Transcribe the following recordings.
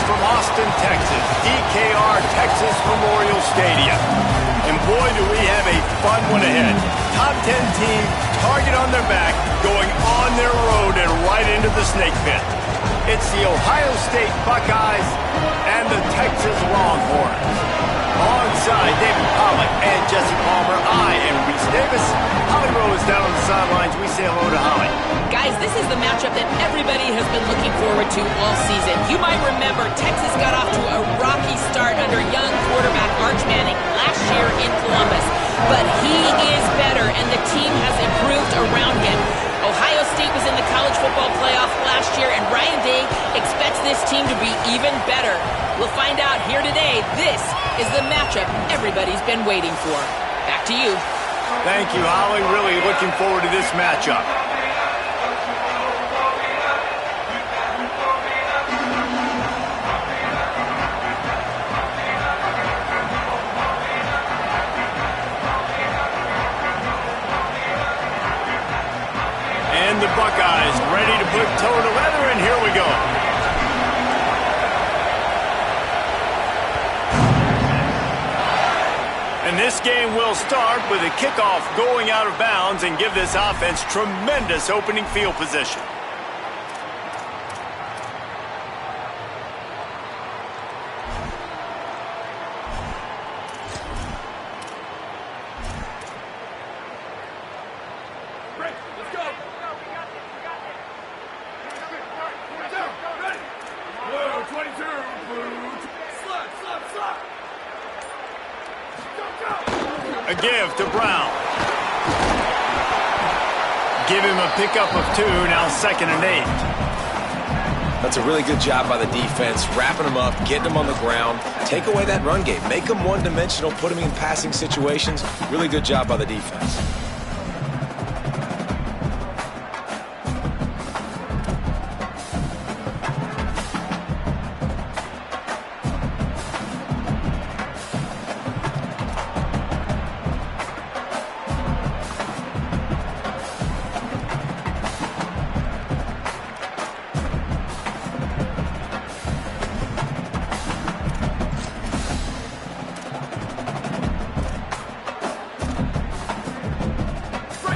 from Austin, Texas, DKR Texas Memorial Stadium. And boy, do we have a fun one ahead. Top 10 team, target on their back, going on their road and right into the snake pit. It's the Ohio State Buckeyes and the Texas Longhorns. Alongside David Pollack and Jesse Palmer, I am Reese Davis. Holly Rose down on the sidelines. We say hello to Holly. Guys, this is the matchup that everybody has been looking forward to all season. You might remember Texas got off to a rocky start under young quarterback Arch Manning last year in Columbus. But he is better, and the team has improved around him. Ohio State was in the college football playoff last year, and Ryan Day expects this team to be even better. We'll find out here today. This is the matchup everybody's been waiting for. Back to you. Thank you, Holly. Really looking forward to this matchup. And the Buckeyes ready to put toe to leather, and here we go. And this game will start with a kickoff going out of bounds and give this offense tremendous opening field position. A give to Brown. Give him a pickup of 2, now 2nd and 8. That's a really good job by the defense, wrapping them up, getting them on the ground. Take away that run game. Make them one-dimensional, put them in passing situations. Really good job by the defense.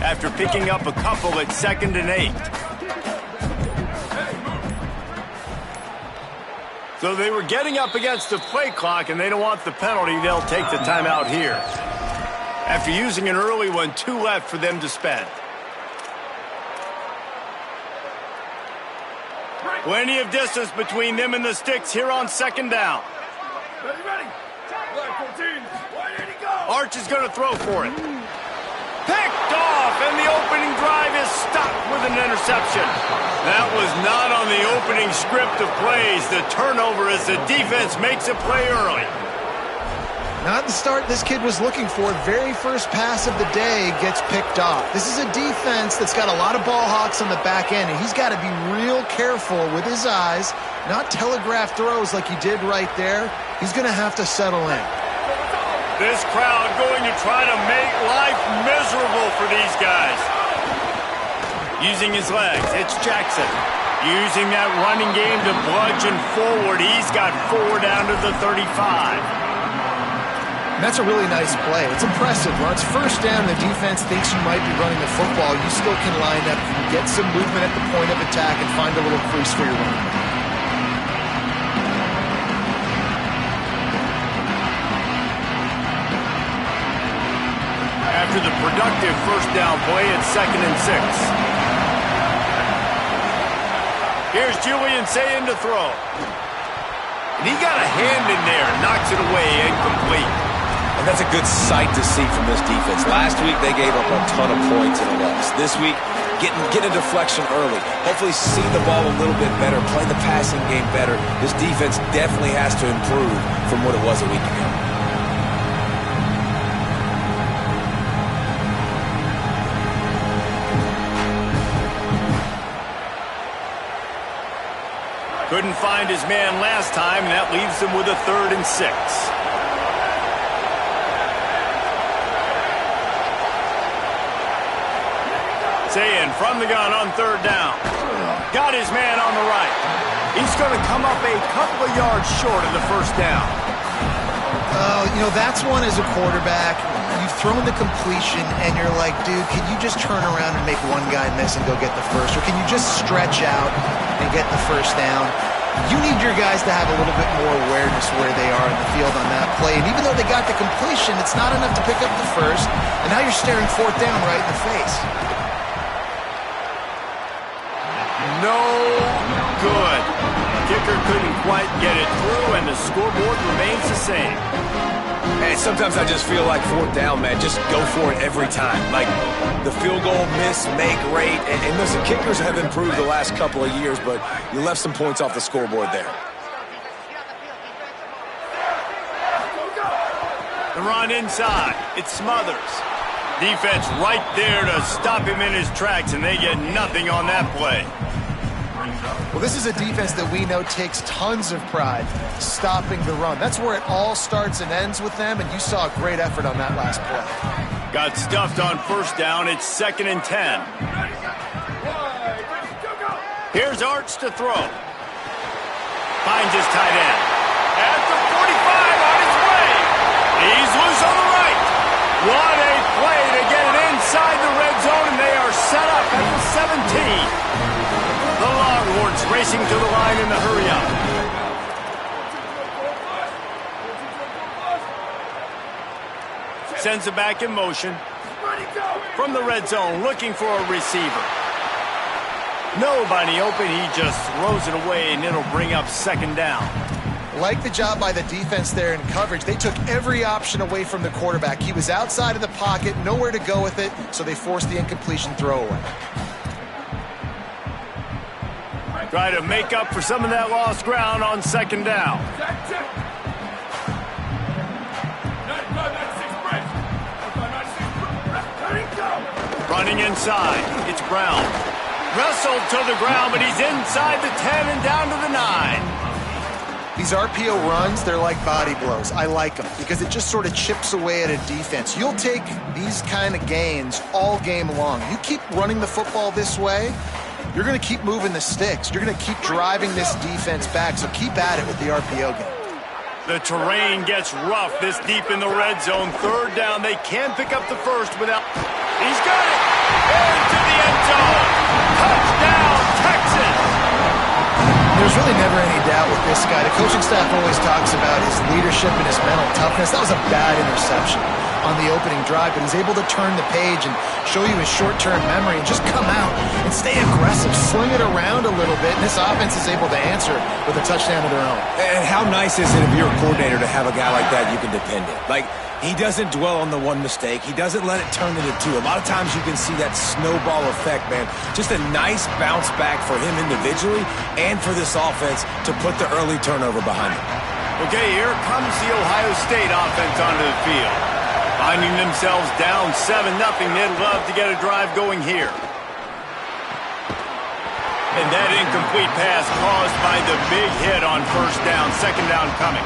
After picking up a couple at 2nd and 8. So they were getting up against the play clock, and they don't want the penalty. They'll take the timeout here. After using an early one, 2 left for them to spend. Plenty of distance between them and the sticks here on 2nd down. Ready. Black 14. Why did he go? Arch is going to throw for it. Picked off, and the opening drive is stopped with an interception. That was not on the opening script of plays. The turnover as the defense makes a play early. Not the start this kid was looking for. Very first pass of the day gets picked off. This is a defense that's got a lot of ball hawks on the back end, and he's got to be real careful with his eyes, not telegraph throws like he did right there. He's going to have to settle in. This crowd going to try to make life miserable for these guys. Using his legs, it's Jackson. Using that running game to bludgeon forward. He's got 4 down to the 35. That's a really nice play. It's impressive. When it's first down, the defense thinks you might be running the football. You still can line up, get some movement at the point of attack, and find a little crease for your running back. After the productive first down play, it's 2nd and 6. Here's Julian Sayin to throw. And he got a hand in there, knocks it away, incomplete. And that's a good sight to see from this defense. Last week, they gave up a ton of points in a loss. This week, get a deflection early. Hopefully see the ball a little bit better, play the passing game better. This defense definitely has to improve from what it was a week ago. Couldn't find his man last time, and that leaves him with a 3rd and 6. Sayin from the gun on 3rd down. Got his man on the right. He's going to come up a couple of yards short of the first down. You know, that's one as a quarterback. You've thrown the completion, and you're like, dude, can you just turn around and make one guy miss and go get the first? Or can you just stretch out and get the first down? You need your guys to have a little bit more awareness where they are in the field on that play. And even though they got the completion, it's not enough to pick up the first. And now you're staring fourth down right in the face. No good. Kicker couldn't quite get it through, and the scoreboard remains the same. And sometimes I just feel like fourth down, man. Just go for it every time. Like the field goal miss, make rate. And listen, kickers have improved the last couple of years, but you left some points off the scoreboard there. The run inside. It Smothers. Defense right there to stop him in his tracks, and they get nothing on that play. Well, this is a defense that we know takes tons of pride stopping the run. That's where it all starts and ends with them, and you saw a great effort on that last play. Got stuffed on first down. It's 2nd and 10. Here's Arch to throw. Finds his tight end. At the 45 on his way. He's loose on the right. What a play to get it inside the red zone, and they are set up at the 17. The Longhorns racing to the line in the hurry-up. Sends it back in motion. From the red zone, looking for a receiver. Nobody open, he just throws it away, and it'll bring up 2nd down. Like the job by the defense there in coverage. They took every option away from the quarterback. He was outside of the pocket, nowhere to go with it, so they forced the incompletion throwaway. Try to make up for some of that lost ground on 2nd down. Running inside, it's Brown. Wrestled to the ground, but he's inside the 10 and down to the 9. These RPO runs, they're like body blows. I like them because it just sort of chips away at a defense. You'll take these kind of gains all game long. You keep running the football this way, you're going to keep moving the sticks. You're going to keep driving this defense back, so keep at it with the RPO game. The terrain gets rough this deep in the red zone. 3rd down, they can't pick up the first without... He's got it! Into the end zone! Touchdown, Texas! There's really never any doubt with this guy. The coaching staff always talks about his leadership and his mental toughness. That was a bad interception on the opening drive, but he's able to turn the page and show you his short-term memory and just come out and stay aggressive, sling it around a little bit, and this offense is able to answer with a touchdown of their own. And how nice is it if you're a coordinator to have a guy like that you can depend on? Like, he doesn't dwell on the one mistake. He doesn't let it turn into two. A lot of times you can see that snowball effect, man. Just a nice bounce back for him individually and for this offense to put the early turnover behind him. Okay, here comes the Ohio State offense onto the field. Finding themselves down 7-0, they'd love to get a drive going here. And that incomplete pass caused by the big hit on first down, 2nd down coming.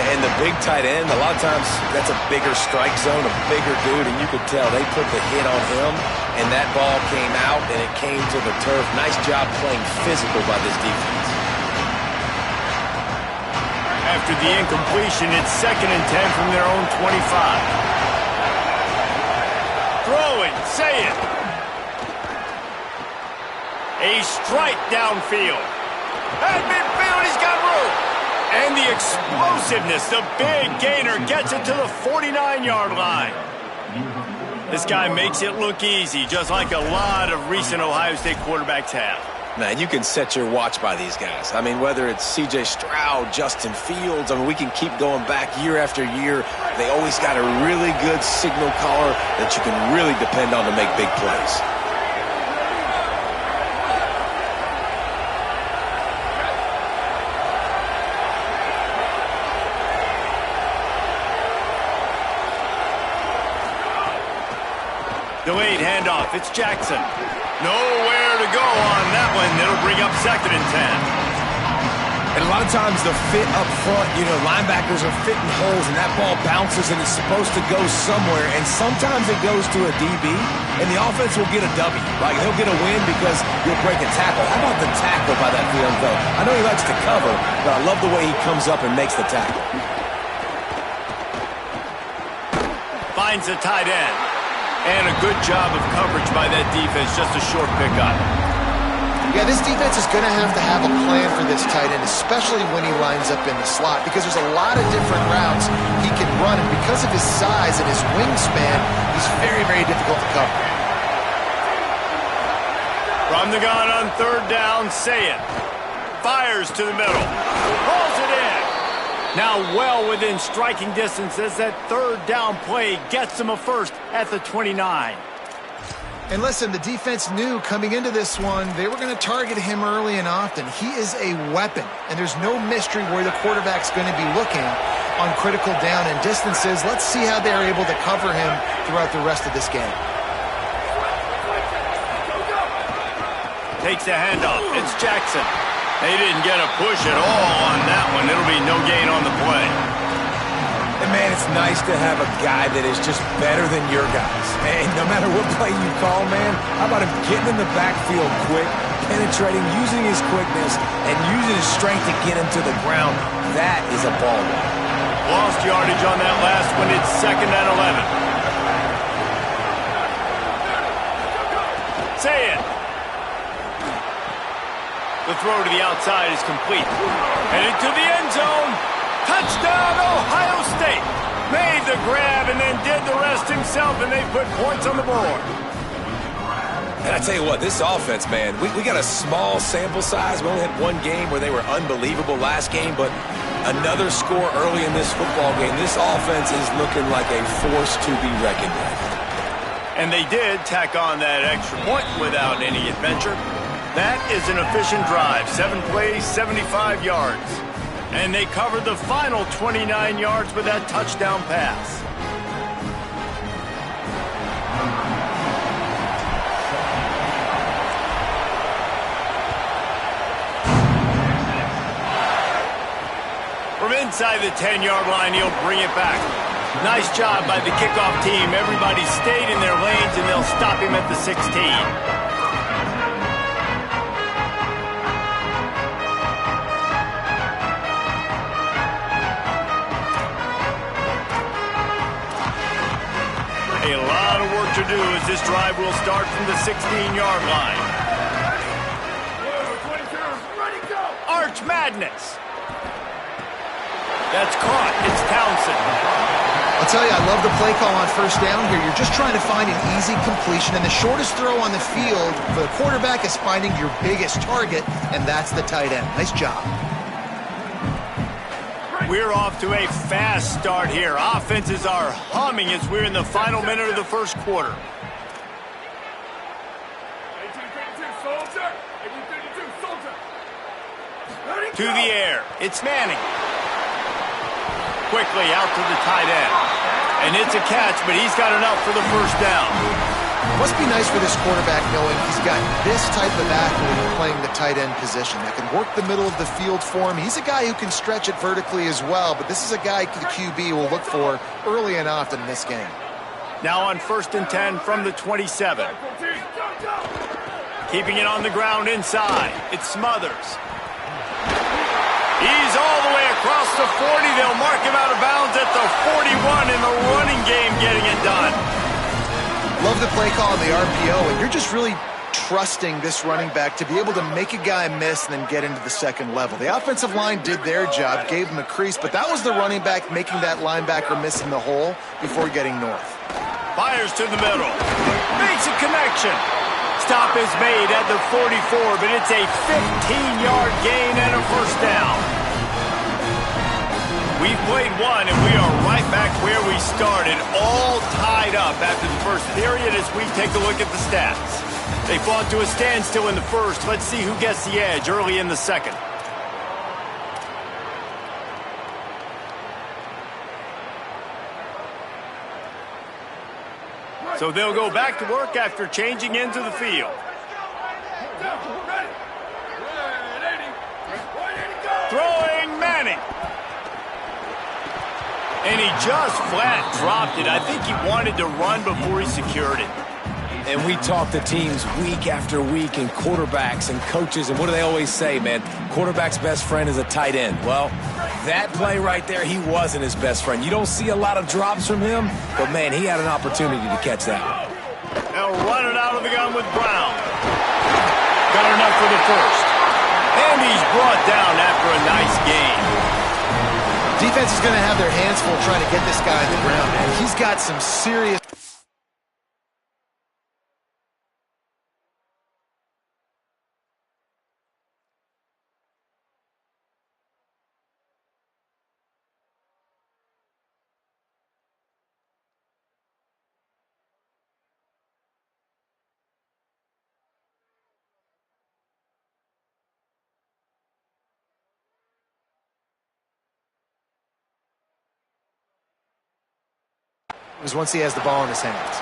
And the big tight end, a lot of times that's a bigger strike zone, a bigger dude, and you could tell they put the hit on him, and that ball came out, and it came to the turf. Nice job playing physical by this defense. After the incompletion, it's 2nd and 10 from their own 25. Throwing, say it. A strike downfield. At midfield, he's got room. And the explosiveness, the big gainer gets it to the 49-yard line. This guy makes it look easy, just like a lot of recent Ohio State quarterbacks have. Man, you can set your watch by these guys. I mean, whether it's C.J. Stroud, Justin Fields, I mean, we can keep going back year after year. They always got a really good signal caller that you can really depend on to make big plays. Delayed handoff, it's Jackson. Nowhere to go on that one. It'll bring up 2nd and 10. And a lot of times the fit up front, you know, linebackers are fitting holes and that ball bounces and it's supposed to go somewhere. And sometimes it goes to a DB and the offense will get a W. Like, he'll get a win because you'll break a tackle. How about the tackle by that field though? I know he likes to cover, but I love the way he comes up and makes the tackle. Finds the tight end. And a good job of coverage by that defense. Just a short pickup. Yeah, this defense is going to have a plan for this tight end, especially when he lines up in the slot, because there's a lot of different routes he can run, and because of his size and his wingspan, he's very, very difficult to cover. From the gun on third down, Say It. Fires to the middle. Pulls it in. Now well within striking distance as that third down play gets him a first at the 29. And listen, the defense knew coming into this one, they were going to target him early and often. He is a weapon, and there's no mystery where the quarterback's going to be looking on critical down and distances. Let's see how they're able to cover him throughout the rest of this game. Takes the handoff. It's Jackson. They didn't get a push at all on that one. It'll be no gain on the play. And man, it's nice to have a guy that is just better than your guys. And no matter what play you call, man, how about him getting in the backfield quick, penetrating, using his quickness, and using his strength to get him to the ground? That is a ball route. Lost yardage on that last one. It's 2nd and 11. Say It. The throw to the outside is complete. Headed to the end zone. Touchdown, Ohio State. Made the grab and then did the rest himself, and they put points on the board. And I tell you what, this offense, man, we got a small sample size. We only had one game where they were unbelievable last game, but another score early in this football game. This offense is looking like a force to be reckoned with. And they did tack on that extra point without any adventure. That is an efficient drive. 7 plays, 75 yards. And they covered the final 29 yards with that touchdown pass. From inside the 10-yard line, he'll bring it back. Nice job by the kickoff team. Everybody stayed in their lanes, and they'll stop him at the 16. A lot of work to do as this drive will start from the 16-yard line. Arch Madness. That's caught. It's Townsend. I'll tell you, I love the play call on first down here. You're just trying to find an easy completion, and the shortest throw on the field for the quarterback is finding your biggest target, and that's the tight end. Nice job. We're off to a fast start here. Offenses are humming as we're in the final minute of the first quarter. 1832, soldier! 1832, soldier! To the air. It's Manning. Quickly out to the tight end. And it's a catch, but he's got enough for the first down. Must be nice for this quarterback knowing he's got this type of athlete playing the tight end position that can work the middle of the field for him. He's a guy who can stretch it vertically as well, but this is a guy the QB will look for early and often in this game. Now on 1st and 10 from the 27. Keeping it on the ground inside. It's Smothers. He's all the way across the 40. They'll mark him out of bounds at the 41 in the running game, getting it done. Love the play call on the RPO, and you're just really trusting this running back to be able to make a guy miss and then get into the second level. The offensive line did their job, gave him a crease, but that was the running back making that linebacker miss in the hole before getting north. Fires to the middle. Makes a connection. Stop is made at the 44, but it's a 15-yard gain and a first down. We've played one, and we are right back where we started, all tied up after the first period as we take a look at the stats. They fought to a standstill in the first. Let's see who gets the edge early in the second. So they'll go back to work after changing into the field. Throw Manning. And he just flat dropped it. I think he wanted to run before he secured it. And we talk to teams week after week and quarterbacks and coaches, and what do they always say, man? Quarterback's best friend is a tight end. Well, that play right there, he wasn't his best friend. You don't see a lot of drops from him, but, man, he had an opportunity to catch that one. They'll run it out of the gun with Brown. Got enough for the first. And he's brought down after a nice gain. Defense is going to have their hands full trying to get this guy on the ground, man. He's got some serious... is once he has the ball in his hands.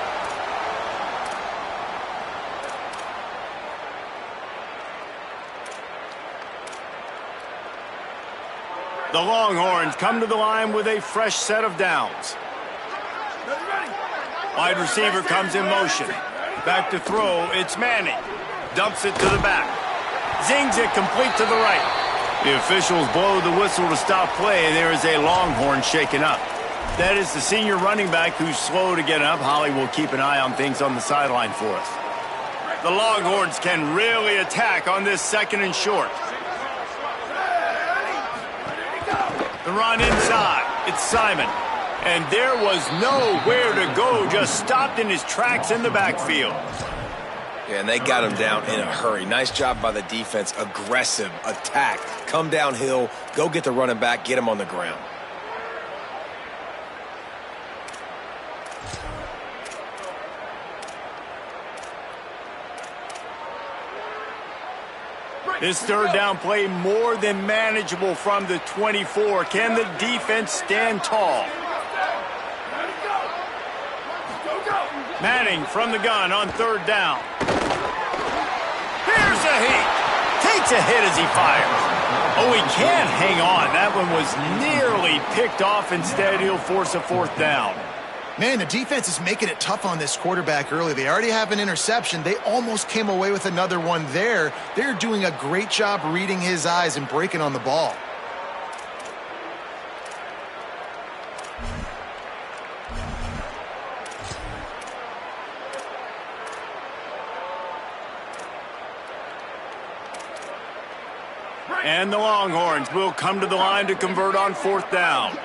The Longhorns come to the line with a fresh set of downs. Wide receiver comes in motion. Back to throw, it's Manning. Dumps it to the back. Zings it complete to the right. The officials blow the whistle to stop play. There is a Longhorn shaken up. That is the senior running back who's slow to get up. Holly will keep an eye on things on the sideline for us. The Longhorns can really attack on this second and short. The run inside. It's Simon. And there was nowhere to go. Just stopped in his tracks in the backfield. Yeah, and they got him down in a hurry. Nice job by the defense. Aggressive, attack, come downhill, go get the running back, get him on the ground. This third down play more than manageable from the 24. Can the defense stand tall? Manning from the gun on third down. Here's a hit. Takes a hit as he fires. Oh, he can't hang on. That one was nearly picked off. Instead, he'll force a fourth down. Man, the defense is making it tough on this quarterback early. They already have an interception. They almost came away with another one there. They're doing a great job reading his eyes and breaking on the ball. And the Longhorns will come to the line to convert on fourth down.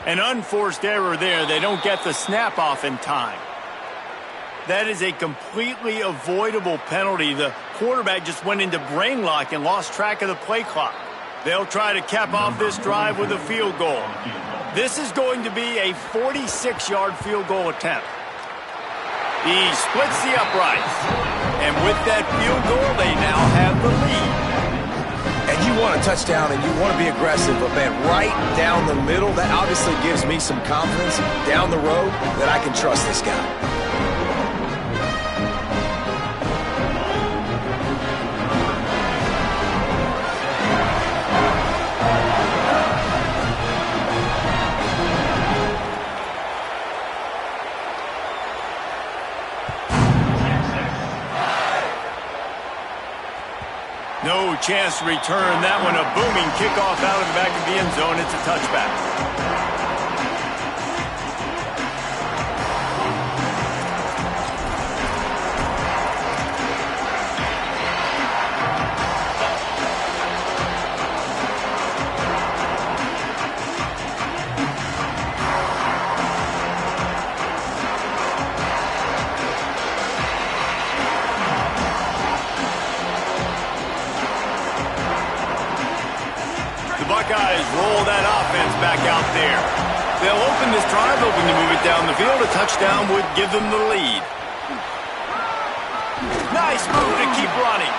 An unforced error there. They don't get the snap off in time. That is a completely avoidable penalty. The quarterback just went into brain lock and lost track of the play clock. They'll try to cap off this drive with a field goal. This is going to be a 46-yard field goal attempt. He splits the uprights. And with that field goal, they now have the lead. And you want a touchdown and you want to be aggressive, but, man, right down the middle, that obviously gives me some confidence down the road that I can trust this guy. No chance to return that one. A booming kickoff out of the back of the end zone. It's a touchback. Buckeyes roll that offense back out there. They'll open this drive, hoping to move it down the field. A touchdown would give them the lead. Nice move to keep running.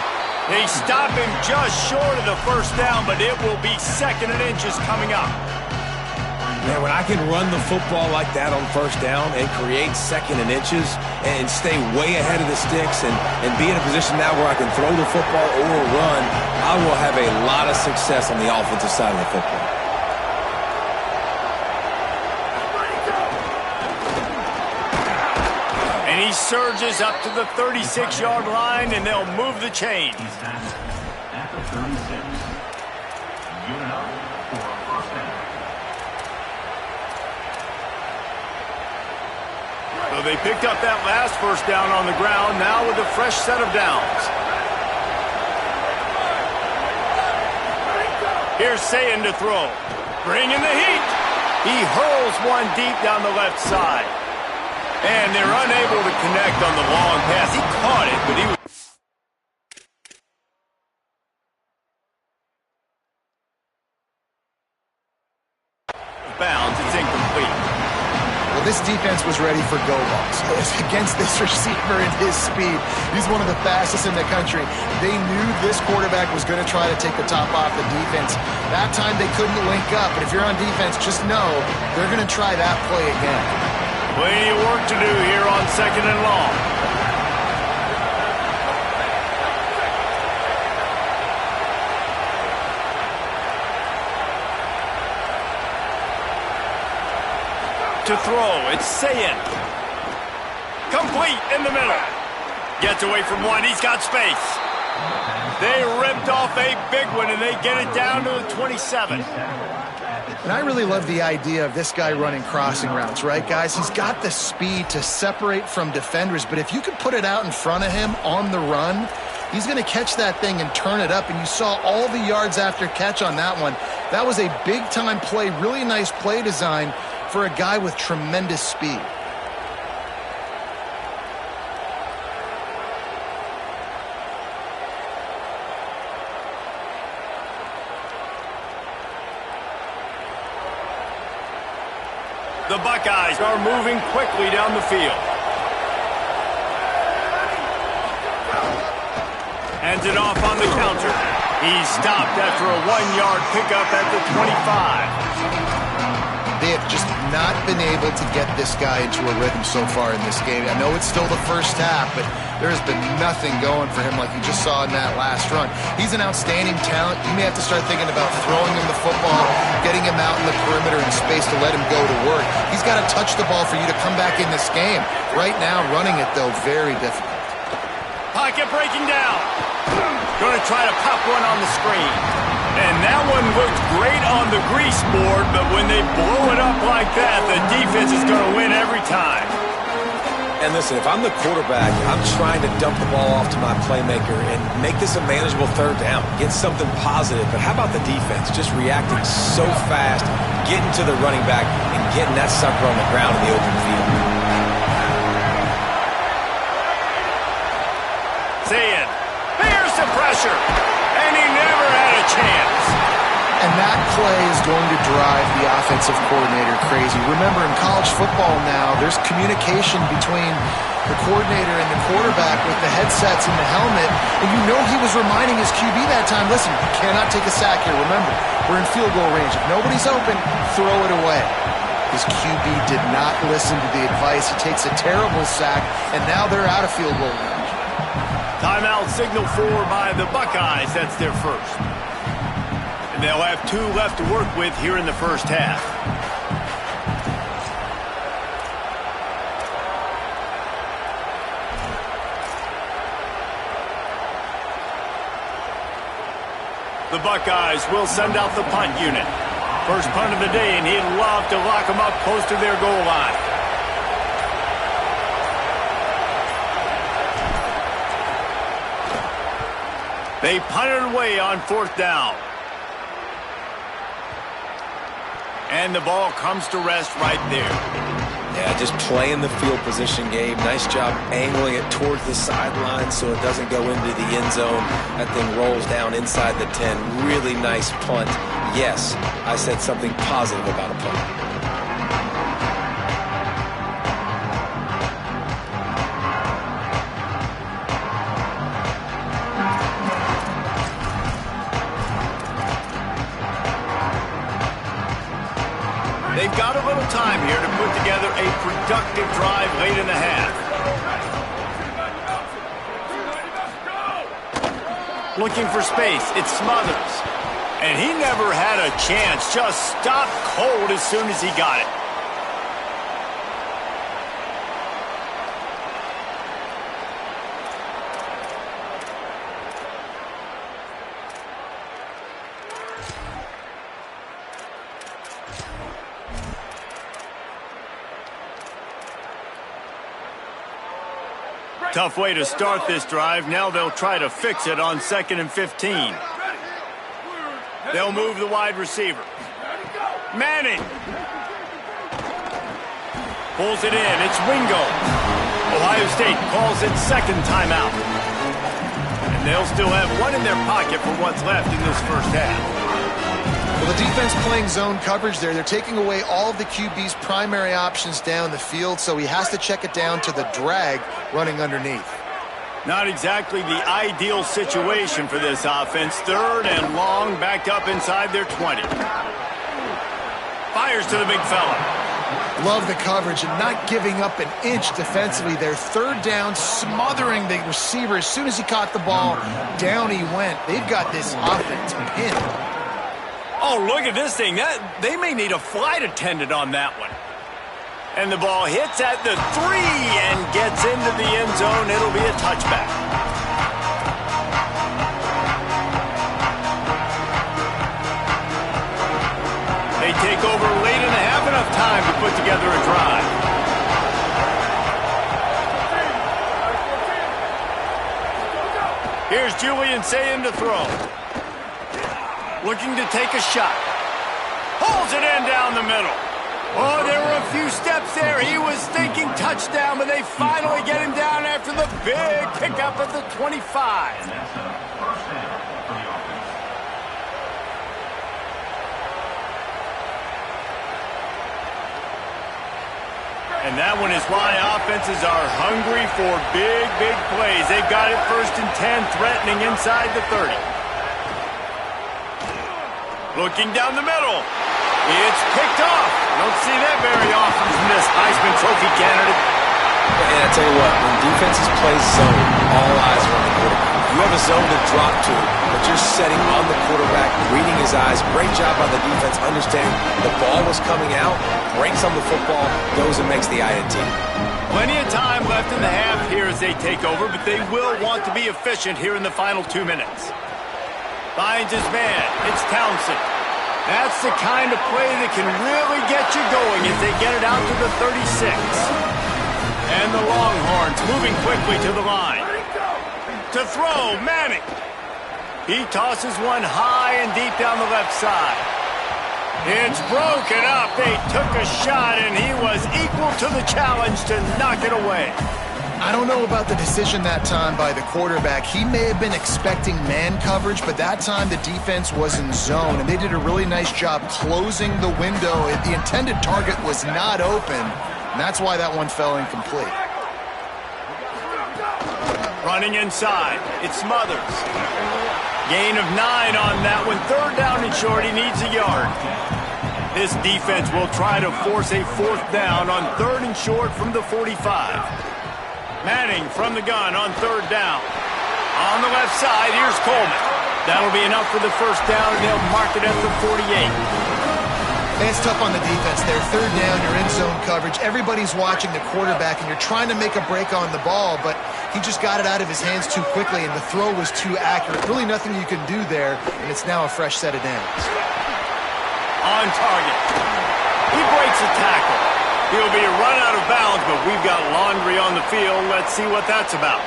They stop him just short of the first down, but it will be 2nd and inches coming up. Man, when I can run the football like that on first down and create 2nd and inches and stay way ahead of the sticks and be in a position now where I can throw the football or run, I will have a lot of success on the offensive side of the football. And he surges up to the 36-yard line, and they'll move the chains. At the 36. Unit up for a first down. So they picked up that last first down on the ground, now with a fresh set of downs. Here's Sayin to throw. Bringing the heat. He hurls one deep down the left side. And they're unable to connect on the long pass. He caught it, but he was bounds. It's incomplete. Well, this defense was ready for go balls against this receiver and his speed. He's one of the fastest in the country. They knew this quarterback was going to try to take the top off the defense. That time they couldn't link up, but if you're on defense, just know they're going to try that play again. Plenty of work to do here on 2nd and long. To throw, it's Sayin. Complete in the middle. Gets away from one, he's got space. They ripped off a big one, and they get it down to the 27. And I really love the idea of this guy running crossing routes, right, guys? He's got the speed to separate from defenders, but if you can put it out in front of him on the run, he's going to catch that thing and turn it up, and you saw all the yards after catch on that one. That was a big-time play, really nice play design for a guy with tremendous speed. The Buckeyes are moving quickly down the field. Hands it off on the counter. He's stopped after a 1-yard pickup at the 25. They have just not been able to get this guy into a rhythm so far in this game. I know it's still the first half, but there has been nothing going for him like you just saw in that last run. He's an outstanding talent. You may have to start thinking about throwing him the football, getting him out in the perimeter in space to let him go to work. He's got to touch the ball for you to come back in this game. Right now, running it, though, very difficult. Pocket breaking down. Going to try to pop one on the screen. And that one looked great on the grease board, but when they blow it up like that, the defense is going to win every time. And listen, if I'm the quarterback, I'm trying to dump the ball off to my playmaker and make this a manageable 3rd down, get something positive. But how about the defense? Just reacting so fast, getting to the running back, and getting that sucker on the ground in the open field. Sayin bears the pressure, and he never had a chance. And that play is going to drive the offensive coordinator crazy. Remember, in college football now, there's communication between the coordinator and the quarterback with the headsets and the helmet, and you know he was reminding his QB that time, listen, you cannot take a sack here. Remember, we're in field goal range. If nobody's open, throw it away. His QB did not listen to the advice. He takes a terrible sack, and now they're out of field goal range. Timeout signal for by the Buckeyes. That's their first. And they'll have 2 left to work with here in the first half. The Buckeyes will send out the punt unit. First punt of the day, and he'd love to lock them up close to their goal line. They punted away on 4th down. And the ball comes to rest right there. Yeah, just playing the field position game. Nice job angling it towards the sideline so it doesn't go into the end zone. That thing rolls down inside the 10. Really nice punt. Yes, I said something positive about a punt. time here to put together a productive drive late in the half. Looking for space, it's Smothers. And he never had a chance, just stopped cold as soon as he got it. Tough way to start this drive. Now they'll try to fix it on 2nd and 15. They'll move the wide receiver. Manning. Pulls it in. It's Wingo. Ohio State calls it second timeout. And they'll still have one in their pocket for what's left in this first half. Well, the defense playing zone coverage there. They're taking away all of the QB's primary options down the field, so he has to check it down to the drag running underneath. Not exactly the ideal situation for this offense. 3rd and long, backed up inside their 20. Fires to the big fella. Love the coverage and not giving up an inch defensively there. 3rd down, smothering the receiver. As soon as he caught the ball, down he went. They've got this offense pinned. Oh, look at this thing. They may need a flight attendant on that one. And the ball hits at the 3 and gets into the end zone. It'll be a touchback. They take over late in the half, enough time to put together a drive. Here's Julian Sayin to throw. Looking to take a shot. Pulls it in down the middle. Oh, there were a few steps there. He was thinking touchdown, but they finally get him down after the big pickup at the 25. And that one is why offenses are hungry for big, big plays. They've got it 1st and 10, threatening inside the 30. Looking down the middle. It's picked off. Don't see that very often from this Heisman Trophy candidate. And I tell you what, when defenses play zone, all eyes are on the quarterback. You have a zone to drop to, but you're setting on the quarterback, reading his eyes. Great job by the defense, understanding the ball was coming out, breaks on the football, goes and makes the INT. Plenty of time left in the half here as they take over, but they will want to be efficient here in the final 2 minutes. Finds his man. It's Townsend. That's the kind of play that can really get you going as they get it out to the 36. And the Longhorns moving quickly to the line. To throw, Manning. He tosses one high and deep down the left side. It's broken up. They took a shot, and he was equal to the challenge to knock it away. I don't know about the decision that time by the quarterback. He may have been expecting man coverage, but that time the defense was in zone, and they did a really nice job closing the window. The intended target was not open, and that's why that one fell incomplete. Running inside, it's Smothers. Gain of 9 on that one. 3rd down and short, he needs a yard. This defense will try to force a 4th down on 3rd and short from the 45. Manning from the gun on 3rd down. On the left side, here's Coleman. That'll be enough for the 1st down, and they'll mark it at the 48. It's tough on the defense there. 3rd down, you're in zone coverage. Everybody's watching the quarterback, and you're trying to make a break on the ball, but he just got it out of his hands too quickly, and the throw was too accurate. Really nothing you can do there, and it's now a fresh set of downs. On target. He breaks a tackle. He'll be run out of bounds, but we've got laundry on the field. Let's see what that's about.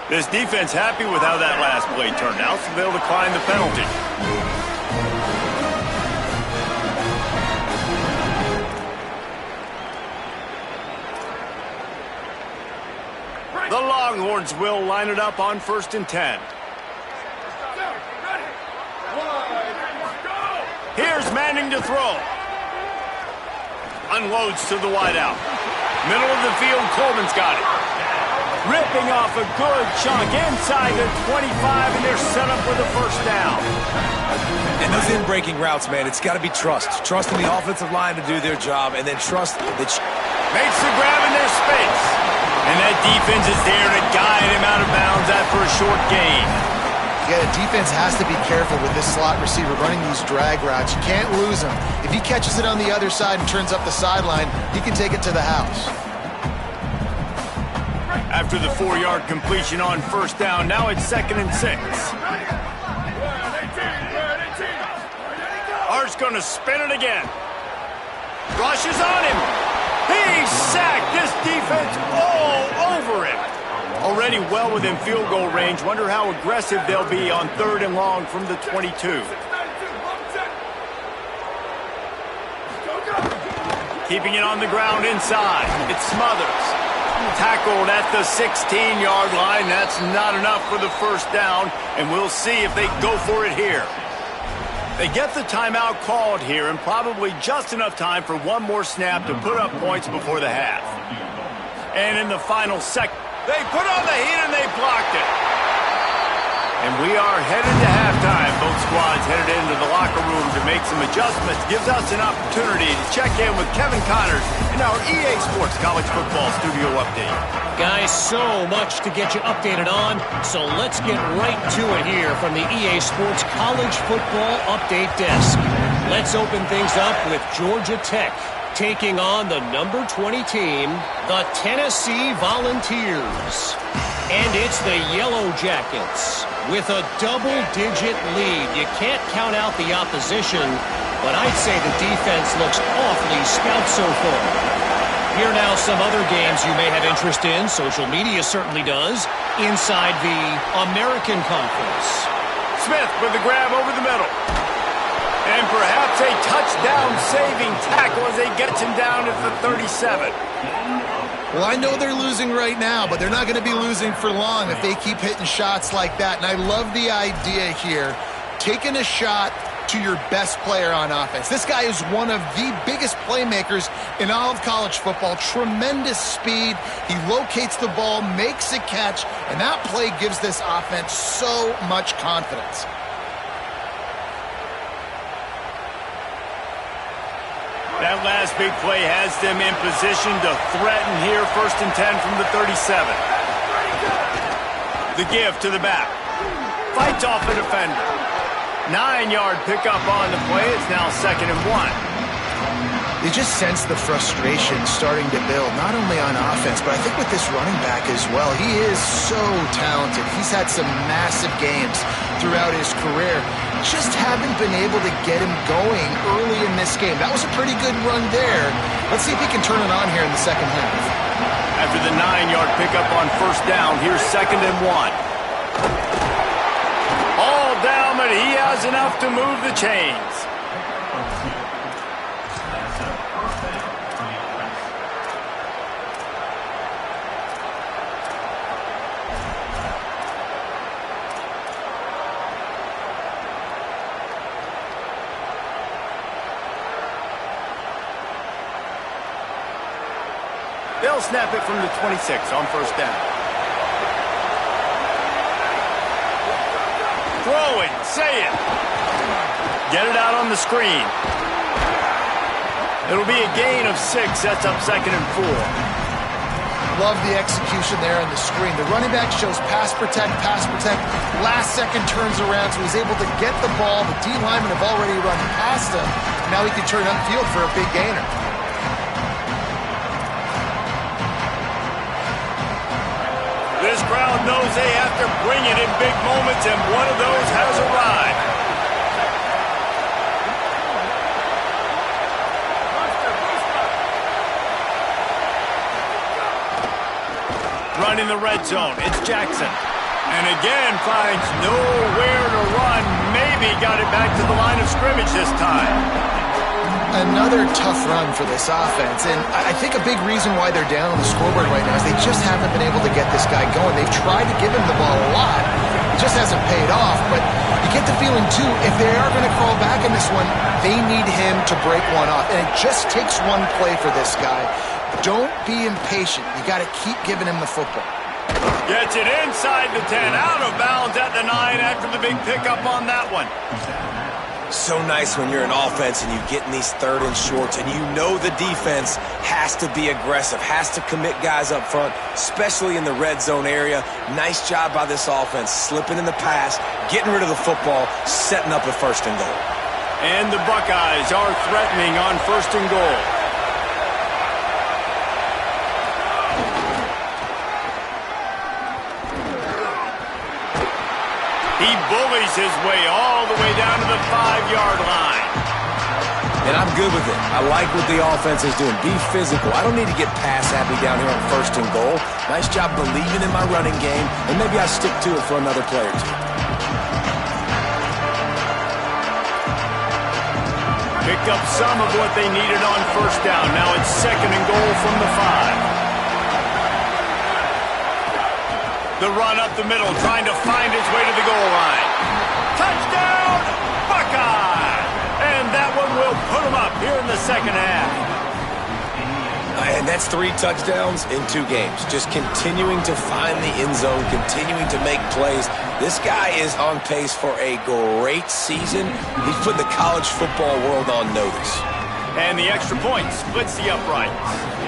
This defense happy with how that last play turned out, so they'll decline the penalty. The Longhorns will line it up on 1st and 10. Here's Manning to throw. Unloads to the wideout. Middle of the field, Coleman's got it. Ripping off a good chunk inside the 25, and they're set up with a first down. And those in-breaking routes, man, it's got to be trust. Trust in the offensive line to do their job, and then trust that... Makes the grab in their space. And that defense is there to guide him out of bounds after a short gain. Yeah, the defense has to be careful with this slot receiver running these drag routes. You can't lose him. If he catches it on the other side and turns up the sideline, he can take it to the house. After the 4-yard completion on first down, now it's 2nd and 6. Hart's going to spin it again. Rushes on him. He's sacked. This defense all over him. Already well within field goal range. Wonder how aggressive they'll be on 3rd and long from the 22. Keeping it on the ground inside. It's Smothers. Tackled at the 16-yard line. That's not enough for the first down, and we'll see if they go for it here. They get the timeout called here, and probably just enough time for one more snap to put up points before the half. And in the final second, they put on the heat and they blocked it. And we are headed to halftime. Both squads headed into the locker room to make some adjustments. Gives us an opportunity to check in with Kevin Connors in our EA Sports College Football Studio Update. Guys, so much to get you updated on, so let's get right to it here from the EA Sports College Football Update Desk. Let's open things up with Georgia Tech taking on the number 20 team, the Tennessee Volunteers. And it's the Yellow Jackets with a double-digit lead. You can't count out the opposition, but I'd say the defense looks awfully stout so far. Here now some other games you may have interest in. Social media certainly does. Inside the American Conference. Smith with the grab over the middle. And perhaps a touchdown-saving tackle as they get him down at the 37. Well, I know they're losing right now, but they're not going to be losing for long if they keep hitting shots like that. And I love the idea here, taking a shot to your best player on offense. This guy is one of the biggest playmakers in all of college football. Tremendous speed. He locates the ball, makes a catch, and that play gives this offense so much confidence. That last big play has them in position to threaten here. 1st and 10 from the 37. The give to the back. Fights off the defender. 9-yard pickup on the play. It's now 2nd and 1. You just sense the frustration starting to build, not only on offense, but I think with this running back as well. He is so talented. He's had some massive games throughout his career. Just haven't been able to get him going early in this game. That was a pretty good run there. Let's see if he can turn it on here in the second half. After the 9-yard pickup on first down, here's 2nd and 1. All down, but he has enough to move the chains. They'll snap it from the 26 on first down. Throw it, say it. Get it out on the screen. It'll be a gain of 6. That's up 2nd and 4. Love the execution there on the screen. The running back shows pass protect, pass protect. Last second turns around, so he's able to get the ball. The D linemen have already run past him. Now he can turn upfield for a big gainer. This crowd knows they have to bring it in big moments, and one of those has arrived. Running the red zone, it's Jackson. And again finds nowhere to run. Maybe got it back to the line of scrimmage this time. Another tough run for this offense, and I think a big reason why they're down on the scoreboard right now is they just haven't been able to get this guy going. They've tried to give him the ball a lot. It just hasn't paid off, but you get the feeling, too, if they are going to crawl back in this one, they need him to break one off, and it just takes one play for this guy. Don't be impatient. You got to keep giving him the football. Gets it inside the 10, out of bounds at the 9 after the big pickup on that one. So nice when you're an offense and you get in these 3rd and shorts and you know the defense has to be aggressive, has to commit guys up front, especially in the red zone area. Nice job by this offense, slipping in the pass, getting rid of the football, setting up a 1st and goal. And the Buckeyes are threatening on 1st and goal. He bullies his way all the way down to the 5-yard line. And I'm good with it. I like what the offense is doing. Be physical. I don't need to get pass happy down here on 1st and goal. Nice job believing in my running game, and maybe I stick to it for another play or two. Picked up some of what they needed on 1st down. Now it's 2nd and goal from the 5. The run up the middle, trying to find his way to the goal line. Touchdown, Buckeye! And that one will put him up here in the 2nd half. And that's 3 touchdowns in 2 games. Just continuing to find the end zone, continuing to make plays. This guy is on pace for a great season. He's put the college football world on notice. And the extra point splits the uprights.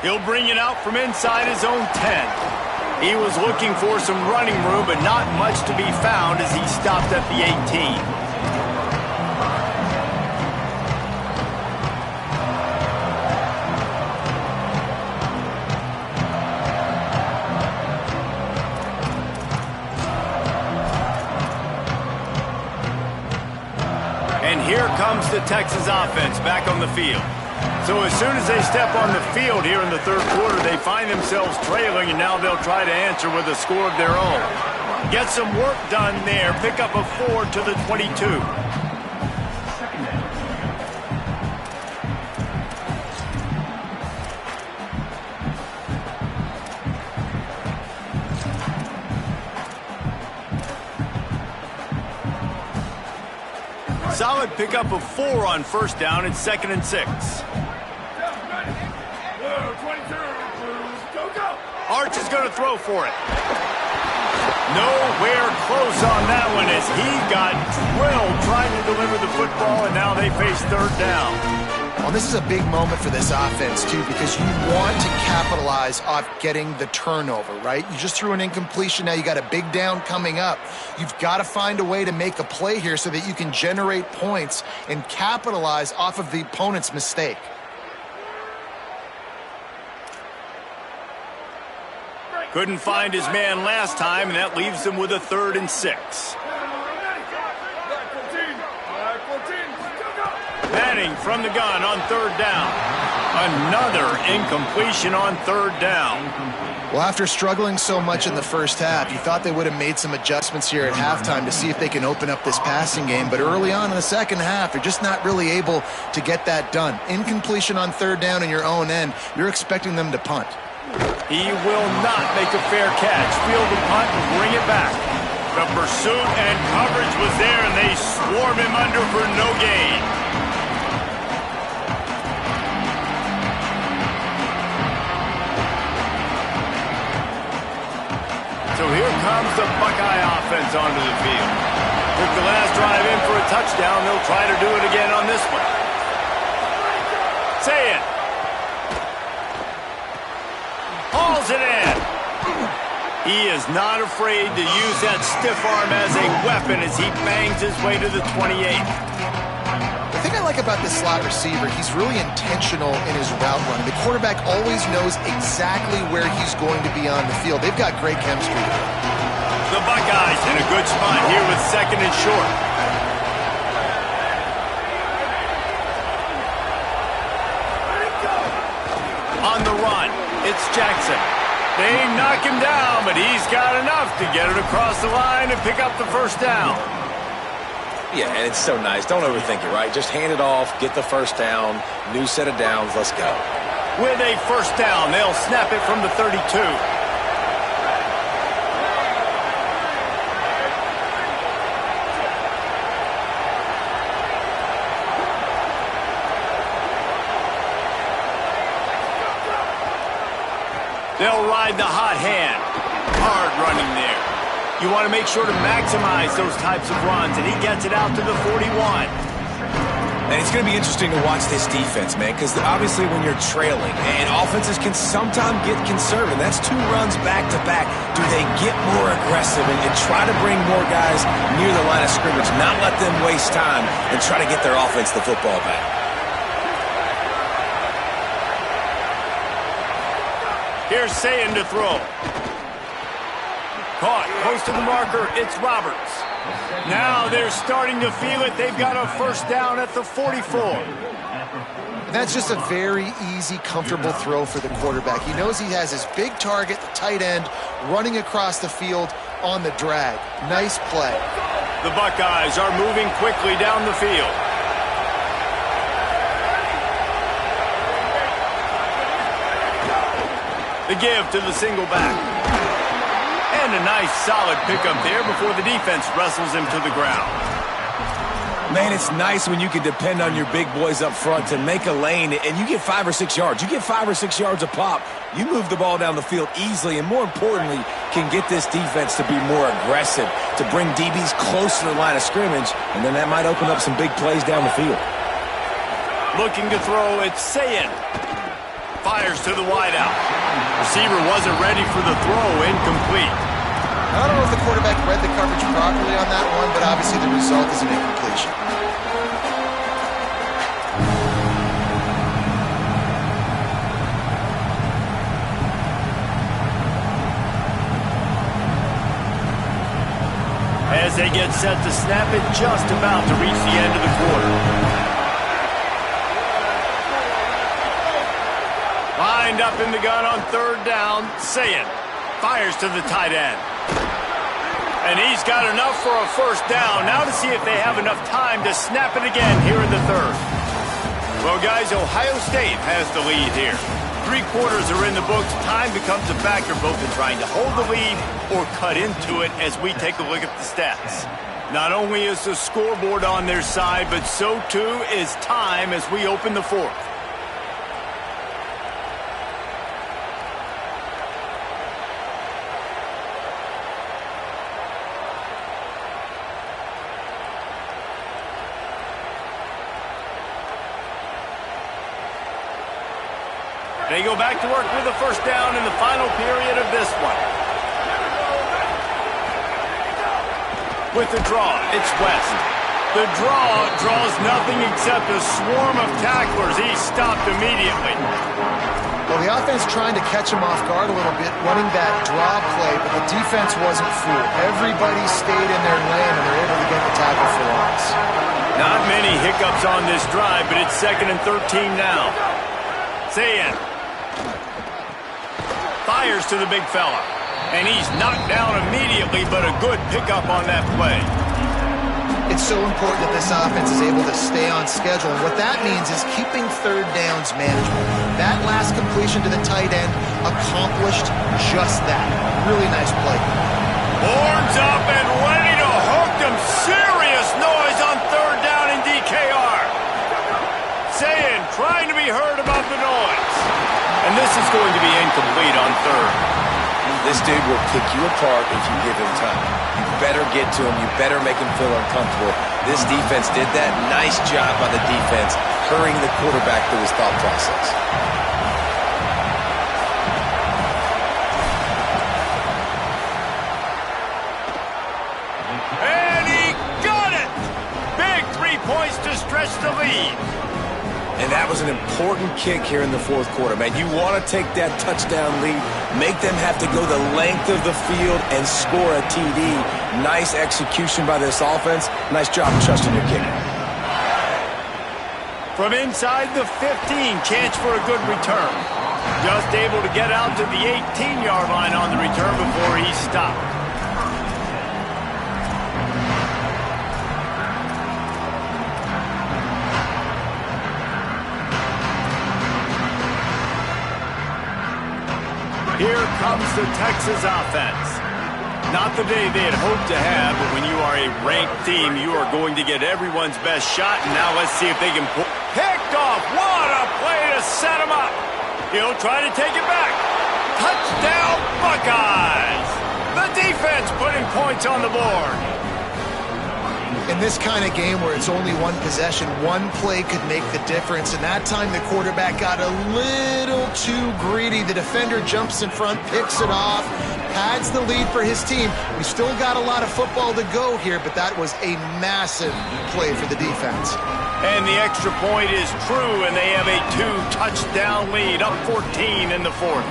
He'll bring it out from inside his own 10. He was looking for some running room, but not much to be found as he stopped at the 18. And here comes the Texas offense back on the field. So as soon as they step on the field here in the 3rd quarter, they find themselves trailing, and now they'll try to answer with a score of their own. Get some work done there. Pick up a 4 to the 22. Solid pickup of 4 on 1st down. It's 2nd and 6. Arch is going to throw for it. Nowhere close on that one as he got drilled trying to deliver the football, and now they face 3rd down. Well, this is a big moment for this offense, too, because you want to capitalize off getting the turnover, right? You just threw an incompletion. Now you got a big down coming up. You've got to find a way to make a play here so that you can generate points and capitalize off of the opponent's mistake. Couldn't find his man last time, and that leaves him with a 3rd and 6. Manning from the gun on 3rd down. Another incompletion on 3rd down. Well, after struggling so much in the 1st half, you thought they would have made some adjustments here at halftime to see if they can open up this passing game. But early on in the 2nd half, they're just not really able to get that done. Incompletion on 3rd down in your own end, you're expecting them to punt. He will not make a fair catch. Field the punt and bring it back. The pursuit and coverage was there, and they swarm him under for no gain. So here comes the Buckeye offense onto the field. Took the last drive in for a touchdown. They'll try to do it again on this one. Say it. Hauls it in. He is not afraid to use that stiff arm as a weapon as he bangs his way to the 28. The thing I like about this slot receiver, he's really intentional in his route running. The quarterback always knows exactly where he's going to be on the field. They've got great chemistry. The Buckeyes in a good spot here with 2nd and short. On the run, it's Jackson. They knock him down, but he's got enough to get it across the line and pick up the 1st down. Yeah, and it's so nice. Don't overthink it, right? Just hand it off, get the 1st down, new set of downs, let's go. With a 1st down, they'll snap it from the 32. They'll ride the hot hand. Hard running there. You want to make sure to maximize those types of runs, and he gets it out to the 41. And it's going to be interesting to watch this defense, man, because obviously when you're trailing, and offenses can sometimes get conservative. That's 2 runs back-to-back. Do they get more aggressive and try to bring more guys near the line of scrimmage, not let them waste time, and try to get their offense the football back? Here's Sayin to throw. Caught close to the marker. It's Roberts. Now they're starting to feel it. They've got a first down at the 44. And that's just a very easy, comfortable throw for the quarterback. He knows he has his big target, the tight end, running across the field on the drag. Nice play. The Buckeyes are moving quickly down the field. The give to the single back. And a nice solid pickup there before the defense wrestles him to the ground. Man, it's nice when you can depend on your big boys up front to make a lane, and you get 5 or 6 yards. You get 5 or 6 yards a pop. You move the ball down the field easily, and more importantly, can get this defense to be more aggressive, to bring DBs close to the line of scrimmage, and then that might open up some big plays down the field. Looking to throw, it's Sayin. Fires to the wideout. Receiver wasn't ready for the throw, incomplete. I don't know if the quarterback read the coverage properly on that one, but obviously the result is an incompletion. As they get set to snap it, just about to reach the end of the quarter. Lined up in the gun on third down, Sayin fires to the tight end. And he's got enough for a first down. Now to see if they have enough time to snap it again here in the third. Well, guys, Ohio State has the lead here. 3 quarters are in the books. Time becomes a factor both in trying to hold the lead or cut into it as we take a look at the stats. Not only is the scoreboard on their side, but so too is time as we open the fourth. They go back to work with a first down in the final period of this one. With the draw, it's West. The draw draws nothing except a swarm of tacklers. He's stopped immediately. Well, the offense trying to catch him off guard a little bit, running that draw play, but the defense wasn't fooled. Everybody stayed in their lane, and they're able to get the tackle for loss. Not many hiccups on this drive, but it's 2nd and 13 now. Sayin fires to the big fella, and he's knocked down immediately, but a good pickup on that play. It's so important that this offense is able to stay on schedule, and what that means is keeping third downs manageable. That last completion to the tight end accomplished just that. Really nice play. Horns up and ready to hook them. Serious noise on third down in DKR. Sayin trying to be heard about the noise. And this is going to be incomplete on third. This dude will pick you apart if you give him time. You better get to him. You better make him feel uncomfortable. This defense did that. Nice job by the defense, hurrying the quarterback through his thought process. And he got it! Big 3 points to stretch the lead. And that was an important kick here in the fourth quarter, man. You want to take that touchdown lead, make them have to go the length of the field and score a TD. Nice execution by this offense. Nice job trusting your kicker. From inside the 15, chance for a good return. Just able to get out to the 18-yard line on the return before he stopped. Here comes the Texas offense. Not the day they had hoped to have, but when you are a ranked team, you are going to get everyone's best shot. And now let's see if they can pull. Picked off. What a play to set him up. He'll try to take it back. Touchdown, Buckeyes! The defense putting points on the board. In this kind of game where it's only one possession, one play could make the difference. And that time the quarterback got a little too greedy. The defender jumps in front, picks it off, pads the lead for his team. We still got a lot of football to go here, but that was a massive play for the defense. And the extra point is true, and they have a 2-touchdown lead, up 14 in the fourth.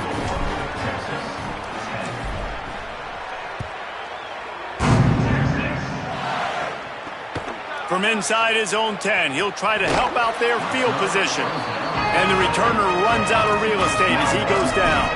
From inside his own 10, he'll try to help out their field position. And the returner runs out of real estate as he goes down.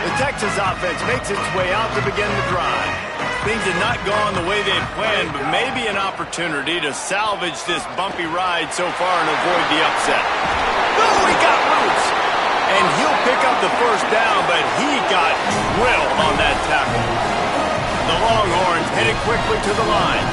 The Texas offense makes its way out to begin the drive. Things had not gone the way they had planned, but maybe an opportunity to salvage this bumpy ride so far and avoid the upset. Oh, he got loose! And he'll pick up the first down, but he got drilled on that tackle. The Longhorns headed quickly to the line.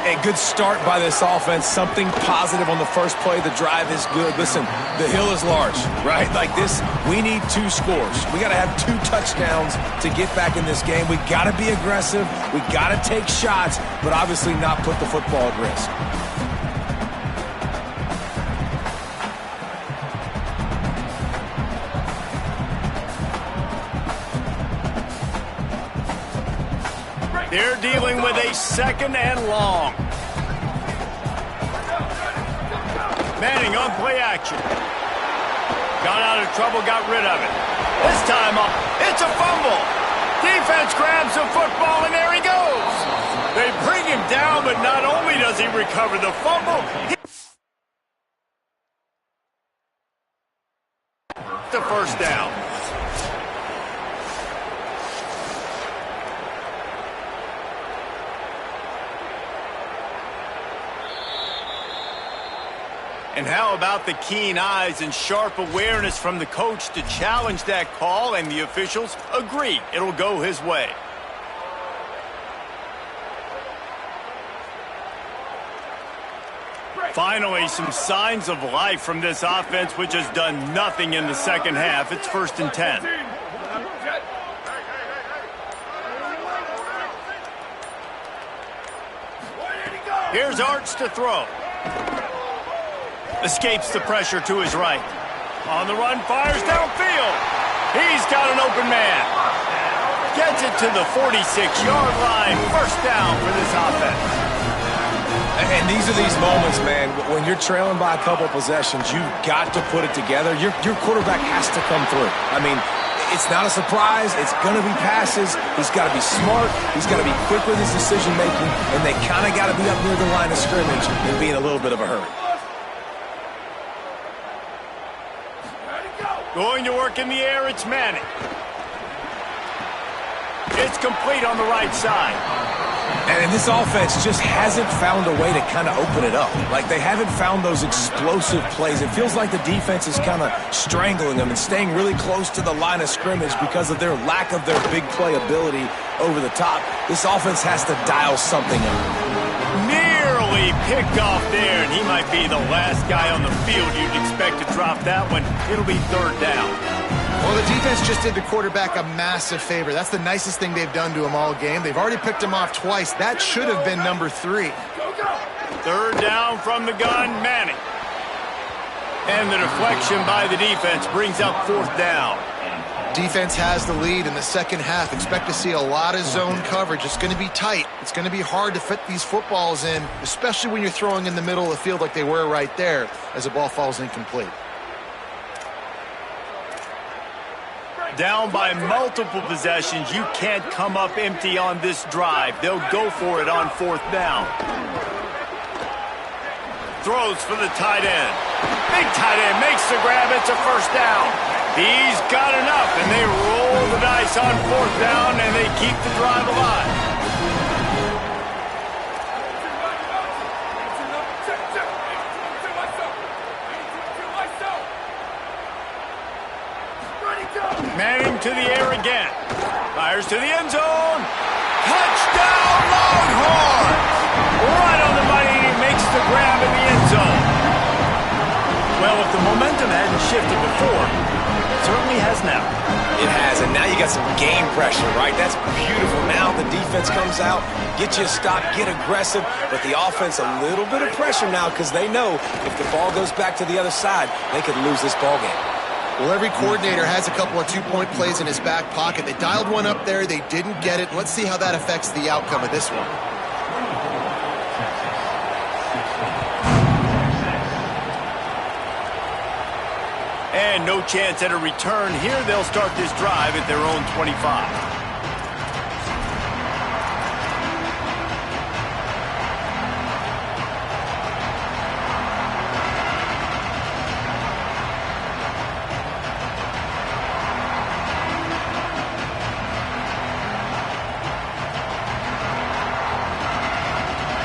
A good start by this offense. Something positive on the first play. The drive is good. Listen, the hill is large, right? Like this, we need 2 scores. We got to have 2 touchdowns to get back in this game. We got to be aggressive. We got to take shots, but obviously not put the football at risk. They're dealing with a 2nd and long. Manning on play action. Got out of trouble, got rid of it. This time up, it's a fumble. Defense grabs the football, and there he goes. They bring him down, but not only does he recover the fumble, the first down. And how about the keen eyes and sharp awareness from the coach to challenge that call, and the officials agree it'll go his way. Finally, some signs of life from this offense, which has done nothing in the second half. It's 1st and 10. Here's Arch to throw. Escapes the pressure to his right. On the run, fires downfield. He's got an open man. Gets it to the 46-yard line. First down for this offense. And these are these moments, man, when you're trailing by a couple possessions, you've got to put it together. Your quarterback has to come through. I mean, it's not a surprise. It's going to be passes. He's got to be smart. He's got to be quick with his decision-making, and they kind of got to be up near the line of scrimmage and be in a little bit of a hurry. Going to work in the air, it's Manning. It's complete on the right side. And this offense just hasn't found a way to kind of open it up. Like, they haven't found those explosive plays. It feels like the defense is kind of strangling them and staying really close to the line of scrimmage because of their lack of their big play ability over the top. This offense has to dial something up. Nearly picked off there, and he might be the last guy on the field you'd expect to drop that one. It'll be 3rd down. Well, the defense just did the quarterback a massive favor. That's the nicest thing they've done to him all game. They've already picked him off twice. That should have been number 3. 3rd down from the gun, Manning. And the deflection by the defense brings up 4th down. Defense has the lead in the second half. Expect to see a lot of zone coverage. It's going to be tight. It's going to be hard to fit these footballs in, especially when you're throwing in the middle of the field like they were right there as the ball falls incomplete. Down by multiple possessions, you can't come up empty on this drive. They'll go for it on 4th down. Throws for the tight end. Big tight end makes the grab. It's a first down. He's got enough, and they roll the dice on 4th down, and they keep the drive alive. Manning to the air down. Touchdown, Longhorns! Right on the money, and he makes the grab in the end zone. Well, if the momentum hadn't shifted before, it certainly has now. It has, and now you got some game pressure, right? That's beautiful. Now the defense comes out, get you a stop, get aggressive, but the offense a little bit of pressure now because they know if the ball goes back to the other side, they could lose this ball game. Well, every coordinator has a couple of two-point plays in his back pocket. They dialed one up there. They didn't get it. Let's see how that affects the outcome of this one. And no chance at a return here. They'll start this drive at their own 25.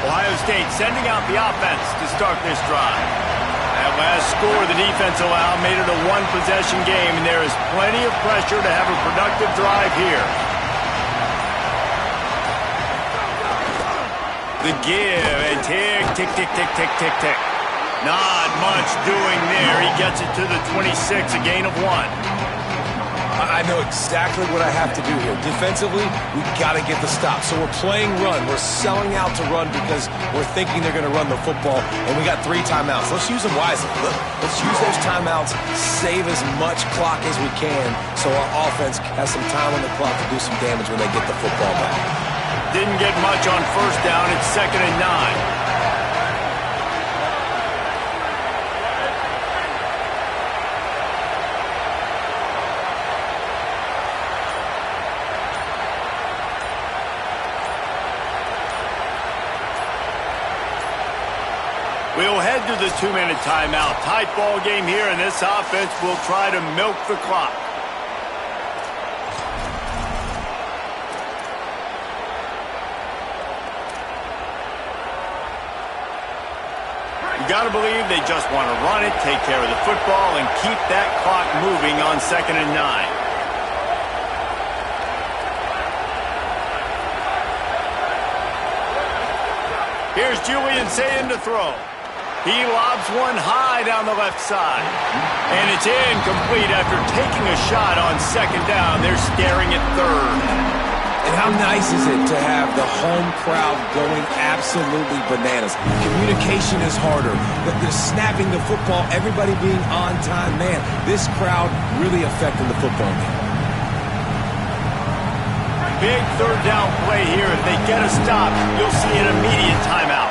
Ohio State sending out the offense to start this drive. That last score the defense allowed made it a one-possession game, and there is plenty of pressure to have a productive drive here. The give, and tick, tick, tick, tick, tick, tick, tick. Not much doing there. He gets it to the 26, a gain of 1. I know exactly what I have to do here. Defensively, we've got to get the stop. So we're playing run. We're selling out to run because we're thinking they're going to run the football, and we got 3 timeouts. Let's use them wisely. Let's use those timeouts, save as much clock as we can so our offense has some time on the clock to do some damage when they get the football back. Didn't get much on first down. It's 2nd and 9. We'll head to the 2-minute timeout. Tight ball game here, and this offense will try to milk the clock. You got to believe they just want to run it, take care of the football, and keep that clock moving on 2nd and 9. Here's Julian saying to throw. He lobs one high down the left side. And it's incomplete after taking a shot on 2nd down. They're staring at 3rd. And how nice is it to have the home crowd going absolutely bananas? Communication is harder. The snapping the football, everybody being on time. Man, this crowd really affecting the football game. Big 3rd down play here. If they get a stop, you'll see an immediate timeout.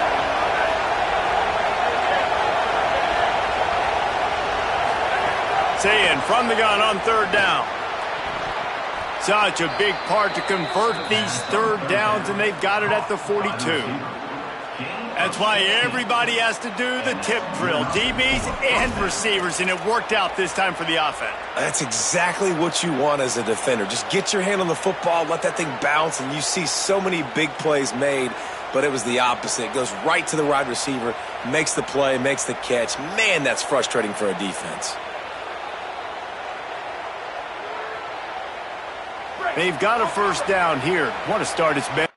Saying from the gun on 3rd down. Such a big part to convert these 3rd downs, and they've got it at the 42. That's why everybody has to do the tip drill, DBs and receivers, and it worked out this time for the offense. That's exactly what you want as a defender. Just get your hand on the football, let that thing bounce, and you see so many big plays made, but it was the opposite. It goes right to the wide receiver, makes the play, makes the catch. Man, that's frustrating for a defense. They've got a 1st down here. Want to start its best.